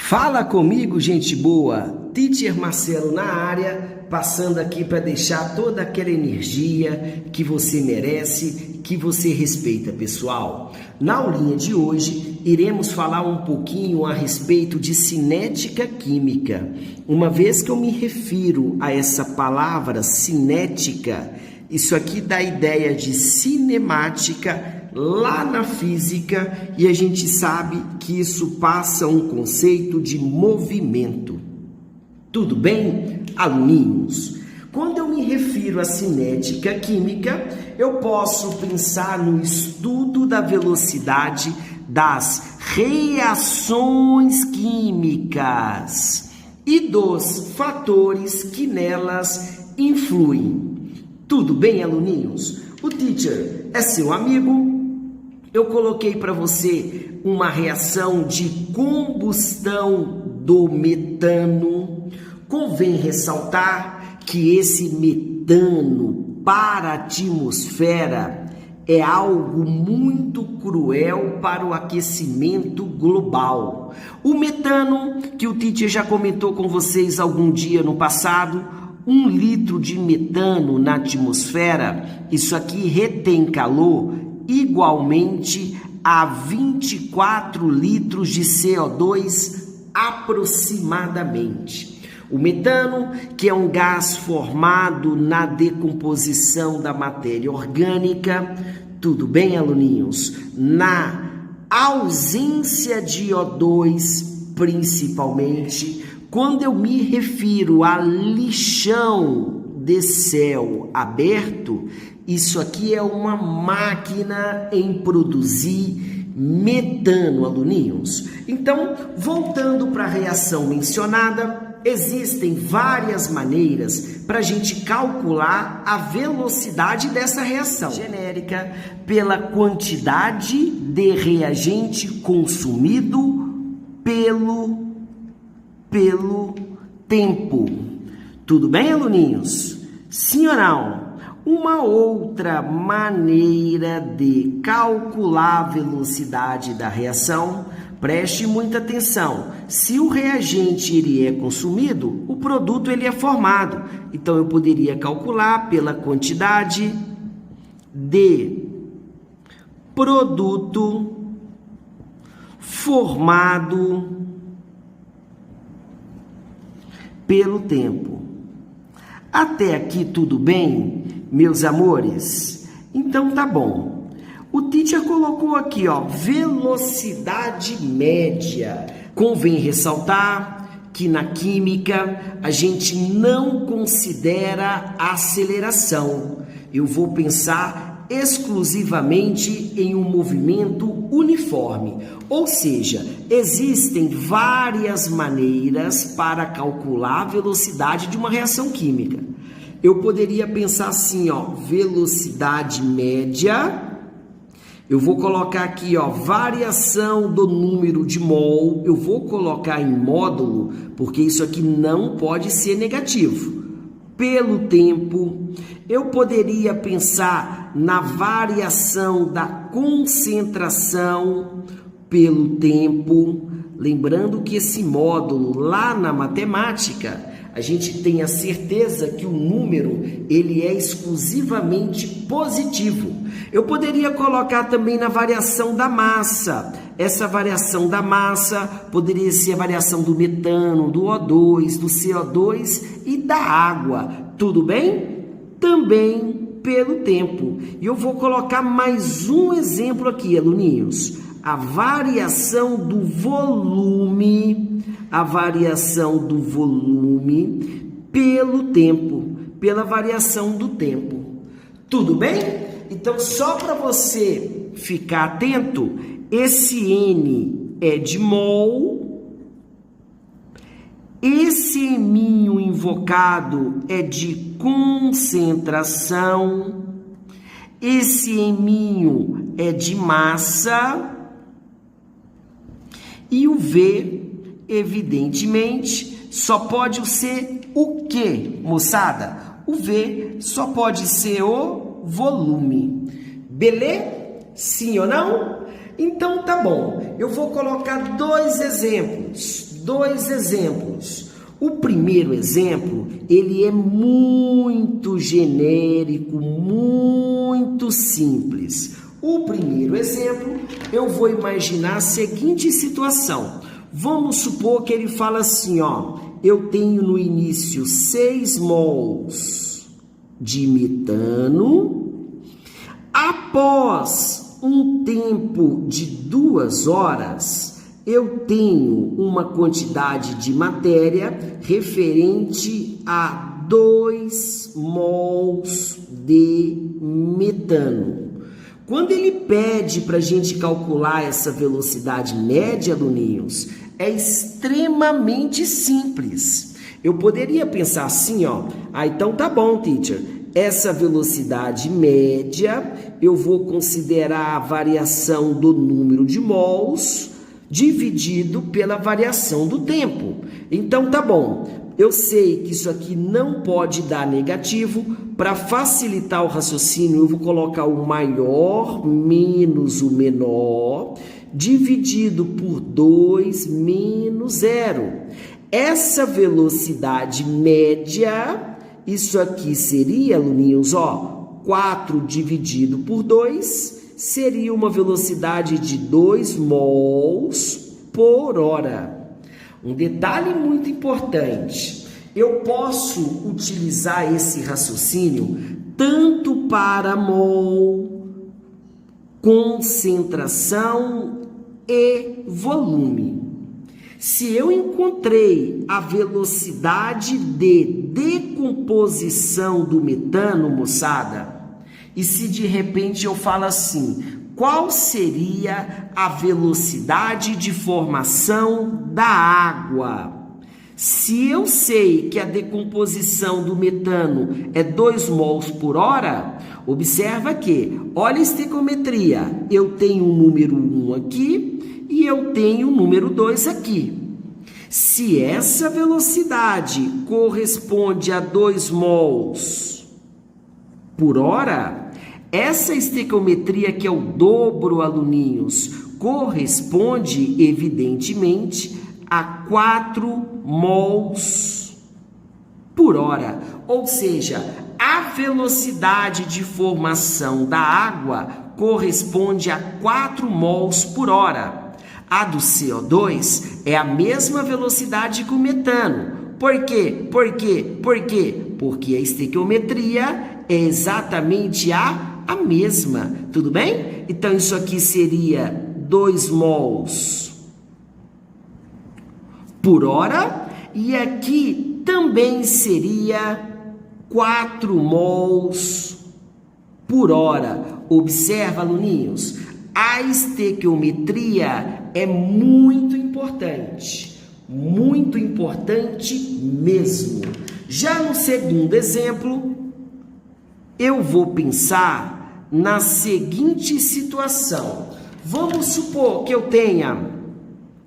Fala comigo, gente boa! Teacher Marcelo na área, passando aqui para deixar toda aquela energia que você merece, que você respeita, pessoal. Na aulinha de hoje, iremos falar um pouquinho a respeito de cinética química. Uma vez que eu me refiro a essa palavra cinética, isso aqui dá ideia de cinemática lá na física, e a gente sabe que isso passa um conceito de movimento. Tudo bem, aluninhos? Quando eu me refiro à cinética química, eu posso pensar no estudo da velocidade das reações químicas e dos fatores que nelas influem. Tudo bem, aluninhos? O teacher é seu amigo. Eu coloquei para você uma reação de combustão do metano. Convém ressaltar que esse metano para a atmosfera é algo muito cruel para o aquecimento global. O metano, que o teacher já comentou com vocês algum dia no passado, 1 litro de metano na atmosfera, isso aqui retém calor igualmente a 24 litros de CO2 aproximadamente. O metano, que é um gás formado na decomposição da matéria orgânica, tudo bem, aluninhos? Na ausência de O2, principalmente, quando eu me refiro a lixão de céu aberto, isso aqui é uma máquina em produzir metano, aluninhos. Então, voltando para a reação mencionada, existem várias maneiras para a gente calcular a velocidade dessa reação. Genérica, pela quantidade de reagente consumido pelo tempo. Tudo bem, aluninhos? Sim ou não? Uma outra maneira de calcular a velocidade da reação, preste muita atenção. Se o reagente ele é consumido, o produto ele é formado. Então eu poderia calcular pela quantidade de produto formado pelo tempo. Até aqui tudo bem, meus amores? Então tá bom. O teacher colocou aqui, ó, velocidade média. Convém ressaltar que na química a gente não considera aceleração. Eu vou pensar exclusivamente em um movimento uniforme. Ou seja, existem várias maneiras para calcular a velocidade de uma reação química. Eu poderia pensar assim, ó, velocidade média. Eu vou colocar aqui, ó, variação do número de mol. Eu vou colocar em módulo, porque isso aqui não pode ser negativo. Pelo tempo, eu poderia pensar na variação da concentração pelo tempo. Lembrando que esse módulo lá na matemática, a gente tem a certeza que o número ele é exclusivamente positivo. Eu poderia colocar também na variação da massa. Essa variação da massa poderia ser a variação do metano, do O2, do CO2 e da água. Tudo bem? Também pelo tempo. E eu vou colocar mais um exemplo aqui, aluninhos. A variação do volume, pelo tempo, pela variação do tempo. Tudo bem? Então, só para você ficar atento, esse N é de mol, esse eminho invocado é de concentração, esse eminho é de massa, e o V, evidentemente, só pode ser o quê, moçada? O V só pode ser o volume. Beleza? Sim ou não? Então tá bom. Eu vou colocar dois exemplos dois exemplos. O primeiro exemplo, ele é muito genérico, muito simples. O primeiro exemplo, eu vou imaginar a seguinte situação. Vamos supor que ele fala assim, ó, eu tenho no início 6 mols de metano. Após um tempo de 2 horas, eu tenho uma quantidade de matéria referente a 2 mols de metano. Quando ele pede para a gente calcular essa velocidade média, aluninhos, é extremamente simples. Eu poderia pensar assim, ó, então tá bom, teacher, essa velocidade média, eu vou considerar a variação do número de mols dividido pela variação do tempo. Então tá bom, eu sei que isso aqui não pode dar negativo. Para facilitar o raciocínio, eu vou colocar o maior menos o menor, dividido por 2 menos 0. Essa velocidade média, isso aqui seria, aluninhos, ó, 4 dividido por 2, seria uma velocidade de 2 mols por hora. Um detalhe muito importante, eu posso utilizar esse raciocínio tanto para mol, concentração e volume. Se eu encontrei a velocidade de decomposição do metano, moçada, e se de repente eu falo assim, qual seria a velocidade de formação da água? Se eu sei que a decomposição do metano é 2 mols por hora, observa que, olha a estequiometria, eu tenho o número 1 aqui e eu tenho o número 2 aqui. Se essa velocidade corresponde a 2 mols por hora, essa estequiometria, que é o dobro, aluninhos, corresponde, evidentemente, a 4 mols por hora. Ou seja, a velocidade de formação da água corresponde a 4 mols por hora. A do CO2 é a mesma velocidade que o metano. Por quê? Porque a estequiometria é exatamente a mesma. Tudo bem? Então, isso aqui seria 2 mols por hora, e aqui também seria 4 mols por hora. Observa, aluninhos, a estequiometria é muito importante mesmo. Já no segundo exemplo, eu vou pensar na seguinte situação. Vamos supor que eu tenha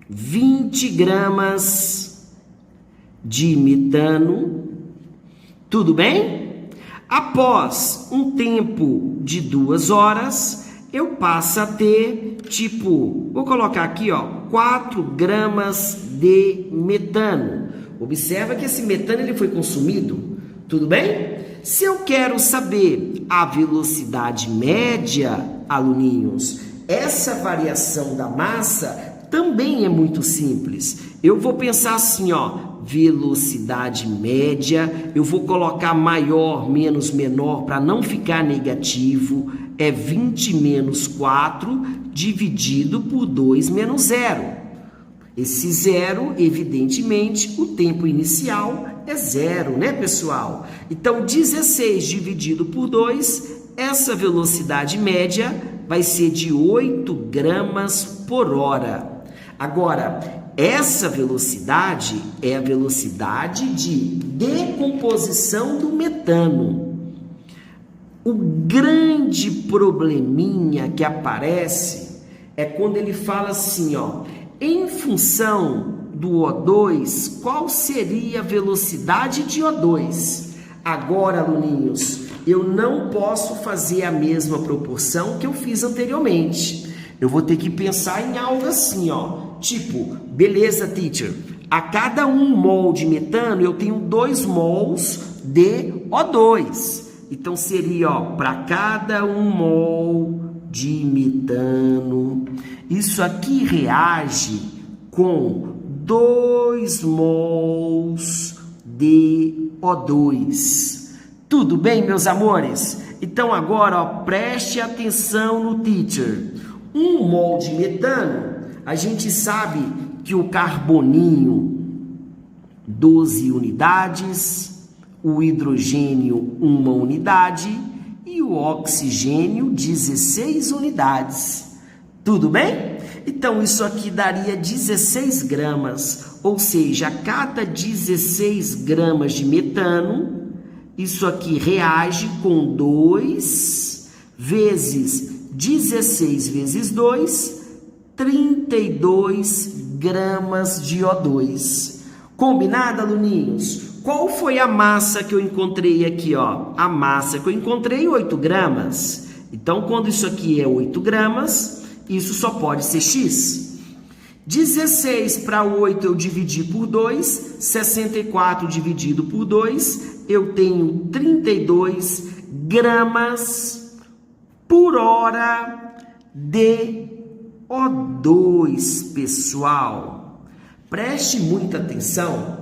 20 gramas de metano, tudo bem? Após um tempo de 2 horas, eu passo a ter, vou colocar aqui, ó, 4 gramas de metano. Observa que esse metano ele foi consumido, tudo bem? Se eu quero saber a velocidade média, aluninhos, essa variação da massa também é muito simples. Eu vou pensar assim, ó, velocidade média, eu vou colocar maior menos menor para não ficar negativo, é 20 menos 4 dividido por 2 menos 0. Esse 0, evidentemente, o tempo inicial é 0, né, pessoal? Então, 16 dividido por 2, essa velocidade média vai ser de 8 gramas por hora. Agora, essa velocidade é a velocidade de decomposição do metano. O grande probleminha que aparece é quando ele fala assim, ó, em função do O2, qual seria a velocidade de O2? Agora, aluninhos, eu não posso fazer a mesma proporção que eu fiz anteriormente. Eu vou ter que pensar em algo assim, ó, beleza, teacher, A cada 1 mol de metano, eu tenho 2 mols de O2. Então, seria, para cada 1 mol de metano, isso aqui reage com 2 mols de O2. Tudo bem, meus amores? Então, agora, preste atenção no teacher. 1 mol de metano, a gente sabe que o carboninho, 12 unidades, o hidrogênio, 1 unidade e o oxigênio, 16 unidades. Tudo bem? Então, isso aqui daria 16 gramas, ou seja, a cada 16 gramas de metano, isso aqui reage com 2 vezes 16 vezes 2, 32 gramas de O2. Combinado, aluninhos? Qual foi a massa que eu encontrei aqui, ó? A massa que eu encontrei, 8 gramas. Então, quando isso aqui é 8 gramas, isso só pode ser X. 16 para 8 eu dividi por 2, 64 dividido por 2, eu tenho 32 gramas por hora de O2, pessoal. Preste muita atenção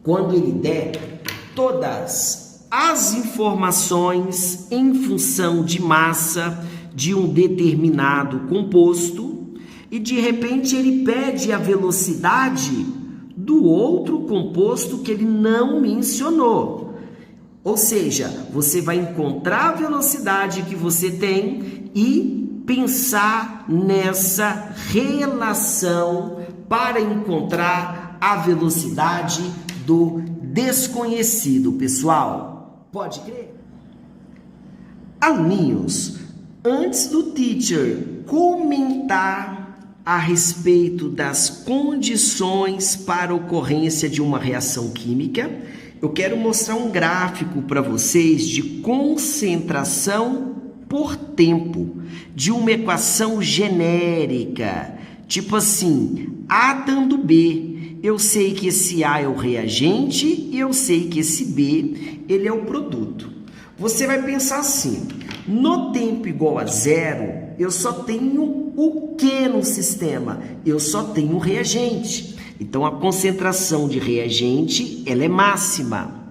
quando ele der todas as informações em função de massa de um determinado composto e de repente ele pede a velocidade do outro composto que ele não mencionou. Ou seja, você vai encontrar a velocidade que você tem e pensar nessa relação para encontrar a velocidade do desconhecido, pessoal. Pode crer? Aluninhos, antes do teacher comentar a respeito das condições para a ocorrência de uma reação química, eu quero mostrar um gráfico para vocês de concentração por tempo, de uma equação genérica, tipo assim, A dando B. Eu sei que esse A é o reagente e eu sei que esse B, ele é o produto. Você vai pensar assim, no tempo igual a 0, eu só tenho o que no sistema? Eu só tenho reagente. Então, a concentração de reagente, ela é máxima.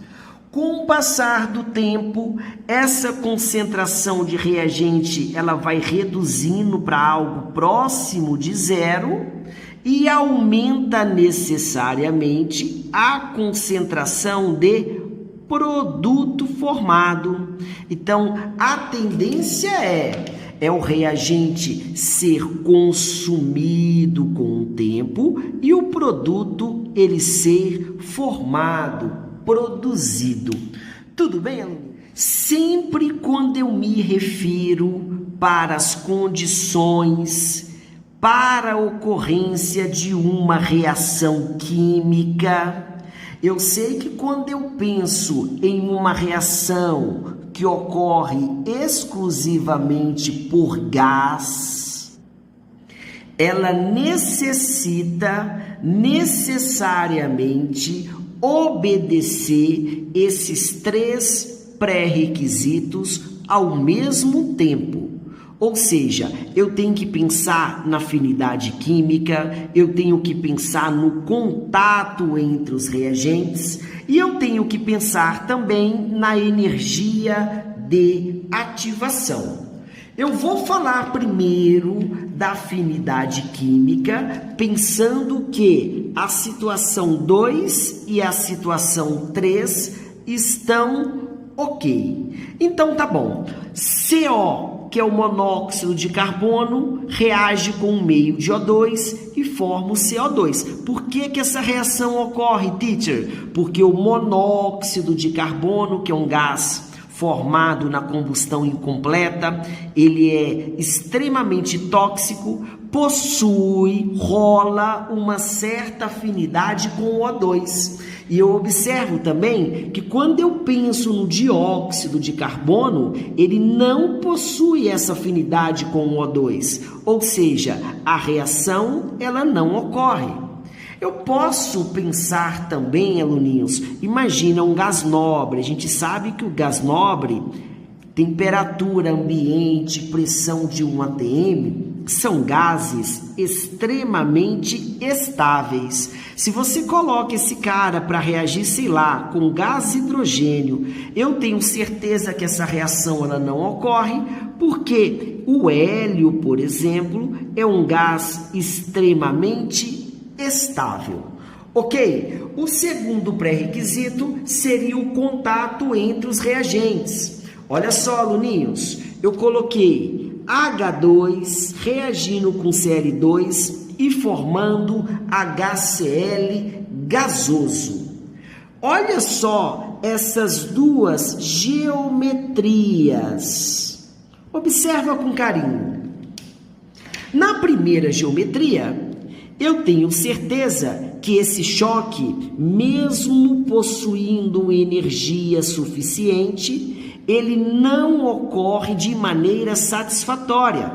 Com o passar do tempo, essa concentração de reagente, ela vai reduzindo para algo próximo de 0 e aumenta necessariamente a concentração de produto formado. Então, a tendência é o reagente ser consumido com o tempo e o produto ele ser formado, produzido. Tudo bem, aluno? Sempre quando eu me refiro para as condições para a ocorrência de uma reação química, eu sei que quando eu penso em uma reação que ocorre exclusivamente por gás, ela necessita necessariamente obedecer esses 3 pré-requisitos ao mesmo tempo. Ou seja, eu tenho que pensar na afinidade química, eu tenho que pensar no contato entre os reagentes e eu tenho que pensar também na energia de ativação. Eu vou falar primeiro da afinidade química, pensando que a situação 2 e a situação 3 estão ok. Então tá bom. CO, que é o monóxido de carbono, reage com o meio de O2 e forma o CO2. Por que essa reação ocorre, teacher? Porque o monóxido de carbono, que é um gás formado na combustão incompleta, ele é extremamente tóxico, rola uma certa afinidade com o O2. E eu observo também que quando eu penso no dióxido de carbono, ele não possui essa afinidade com o O2, ou seja, a reação ela não ocorre. Eu posso pensar também, aluninhos, imagina um gás nobre. A gente sabe que o gás nobre, temperatura ambiente, pressão de 1 atm, são gases extremamente estáveis. Se você coloca esse cara para reagir, sei lá, com gás hidrogênio, eu tenho certeza que essa reação ela não ocorre, porque o hélio, por exemplo, é um gás extremamente estável. Ok? O segundo pré-requisito seria o contato entre os reagentes. Olha só, aluninhos, eu coloquei H2 reagindo com Cl2 e formando HCl gasoso. Olha só essas duas geometrias. Observa com carinho. Na primeira geometria, eu tenho certeza que esse choque, mesmo possuindo energia suficiente, ele não ocorre de maneira satisfatória.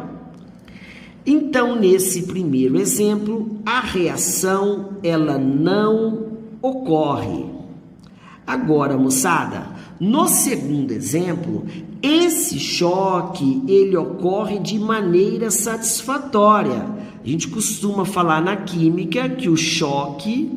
Então, nesse primeiro exemplo, a reação ela não ocorre. Agora, moçada, no segundo exemplo, esse choque ele ocorre de maneira satisfatória. A gente costuma falar na química que o choque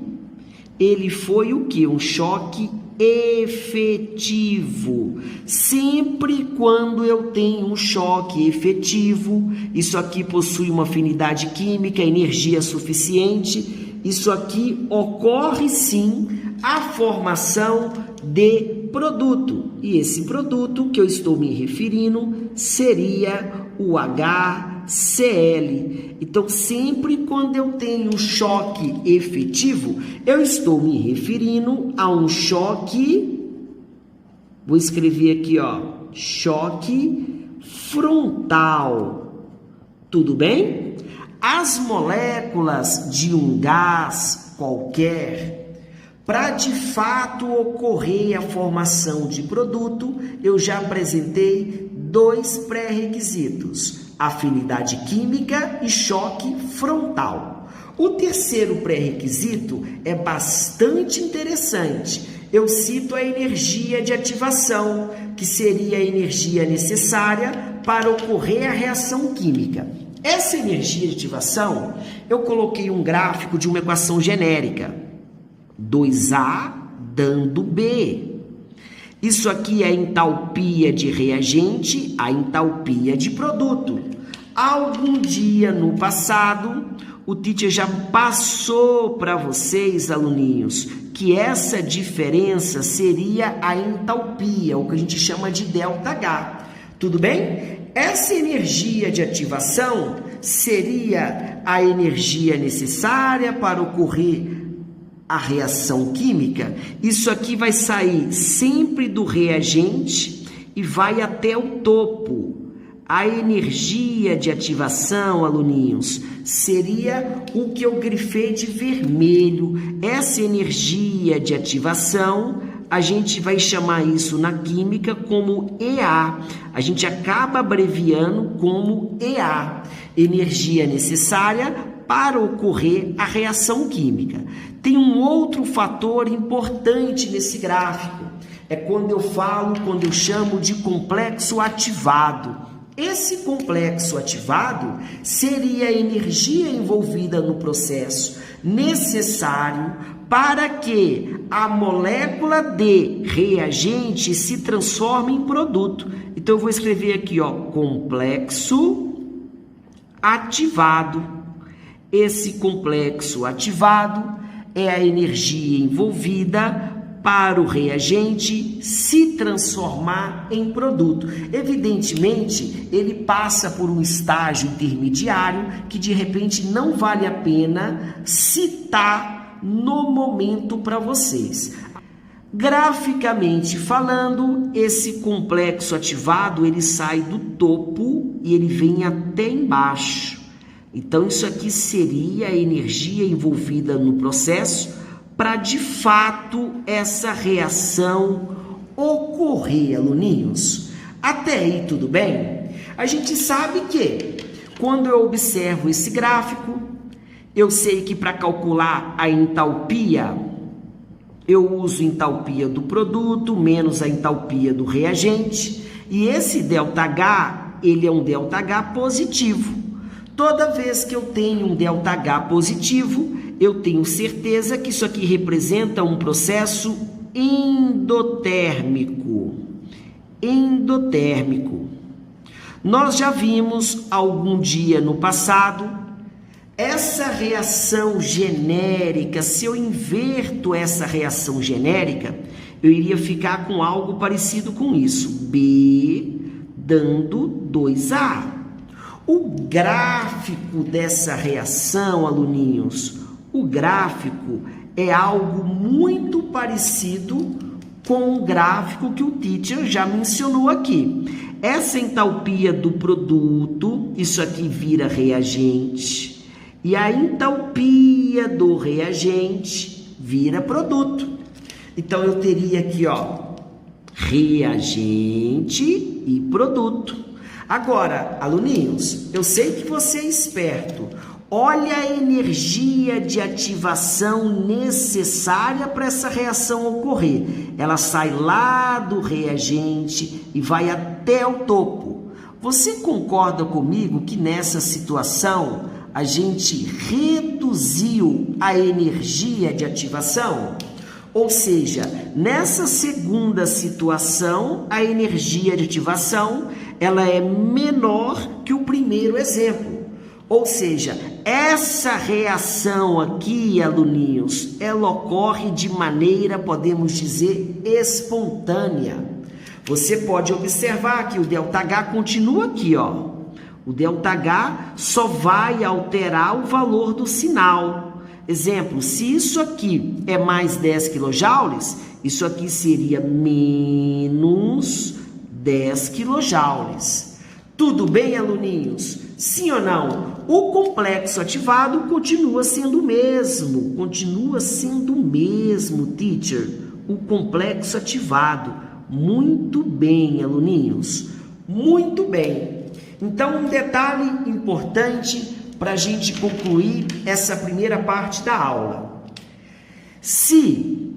ele foi o quê? Um choque efetivo. Sempre quando eu tenho um choque efetivo, isso aqui possui uma afinidade química, energia suficiente, isso aqui ocorre sim a formação de produto. E esse produto que eu estou me referindo seria o HCl. Então, sempre quando eu tenho um choque efetivo, eu estou me referindo a um choque, vou escrever aqui, ó, choque frontal. Tudo bem? As moléculas de um gás qualquer, para de fato ocorrer a formação de produto, eu já apresentei 2 pré-requisitos: afinidade química e choque frontal. O terceiro pré-requisito é bastante interessante. Eu cito a energia de ativação, que seria a energia necessária para ocorrer a reação química. Essa energia de ativação, eu coloquei um gráfico de uma equação genérica. 2A dando B. Isso aqui é a entalpia de reagente, a entalpia de produto. Algum dia no passado, o teacher já passou para vocês, aluninhos, que essa diferença seria a entalpia, o que a gente chama de ΔH. Tudo bem? Essa energia de ativação seria a energia necessária para ocorrer a reação química. Isso aqui vai sair sempre do reagente e vai até o topo. A energia de ativação, aluninhos, seria o que eu grifei de vermelho. Essa energia de ativação, a gente vai chamar isso na química como EA. A gente acaba abreviando como EA, energia necessária para ocorrer a reação química. Tem um outro fator importante nesse gráfico, é quando eu chamo de complexo ativado. Esse complexo ativado seria a energia envolvida no processo necessário para que a molécula de reagente se transforme em produto. Então eu vou escrever aqui, ó, complexo ativado. Esse complexo ativado é a energia envolvida para o reagente se transformar em produto. Evidentemente, ele passa por um estágio intermediário que de repente não vale a pena citar no momento para vocês. Graficamente falando, esse complexo ativado, ele sai do topo e ele vem até embaixo. Então, isso aqui seria a energia envolvida no processo para, de fato, essa reação ocorrer, aluninhos. Até aí, tudo bem? A gente sabe que, quando eu observo esse gráfico, Eu sei que para calcular a entalpia, eu uso entalpia do produto menos a entalpia do reagente. E esse ΔH, ele é um ΔH positivo. Toda vez que eu tenho um ΔH positivo, eu tenho certeza que isso aqui representa um processo endotérmico. Endotérmico. Nós já vimos algum dia no passado essa reação genérica. Se eu inverto essa reação genérica, eu iria ficar com algo parecido com isso. B dando 2A. O gráfico dessa reação, aluninhos, o gráfico é algo muito parecido com o gráfico que o teacher já mencionou aqui. Essa entalpia do produto, isso aqui vira reagente, e a entalpia do reagente vira produto. Então eu teria aqui, ó, reagente e produto. Agora, aluninhos, eu sei que você é esperto. Olha a energia de ativação necessária para essa reação ocorrer. Ela sai lá do reagente e vai até o topo. Você concorda comigo que nessa situação a gente reduziu a energia de ativação? Ou seja, nessa segunda situação, a energia de ativação ela é menor que o primeiro exemplo. Ou seja, essa reação aqui, aluninhos, ela ocorre de maneira, podemos dizer, espontânea. Você pode observar que o ΔH continua aqui, ó. O ΔH só vai alterar o valor do sinal. Exemplo, se isso aqui é mais 10 kJ, isso aqui seria menos 10 kJ. Tudo bem, aluninhos? Sim ou não? O complexo ativado continua sendo o mesmo. Continua sendo o mesmo, teacher. O complexo ativado. Muito bem, aluninhos. Muito bem. Então, um detalhe importante para a gente concluir essa primeira parte da aula. Se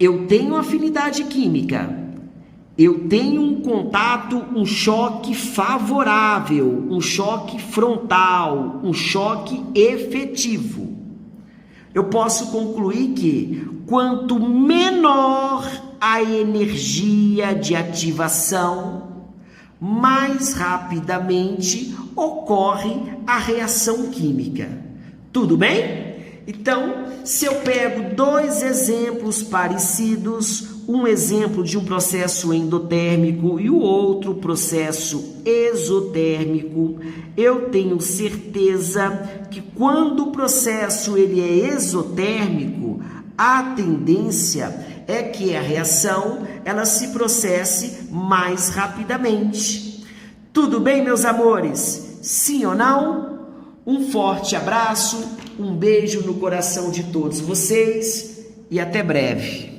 eu tenho afinidade química, eu tenho um contato, um choque favorável, um choque frontal, um choque efetivo. Eu posso concluir que quanto menor a energia de ativação, mais rapidamente ocorre a reação química. Tudo bem? Então, se eu pego dois exemplos parecidos, um exemplo de um processo endotérmico e o outro processo exotérmico, eu tenho certeza que quando o processo ele é exotérmico, a tendência é que a reação ela se processe mais rapidamente. Tudo bem, meus amores? Sim ou não? Um forte abraço, um beijo no coração de todos vocês e até breve.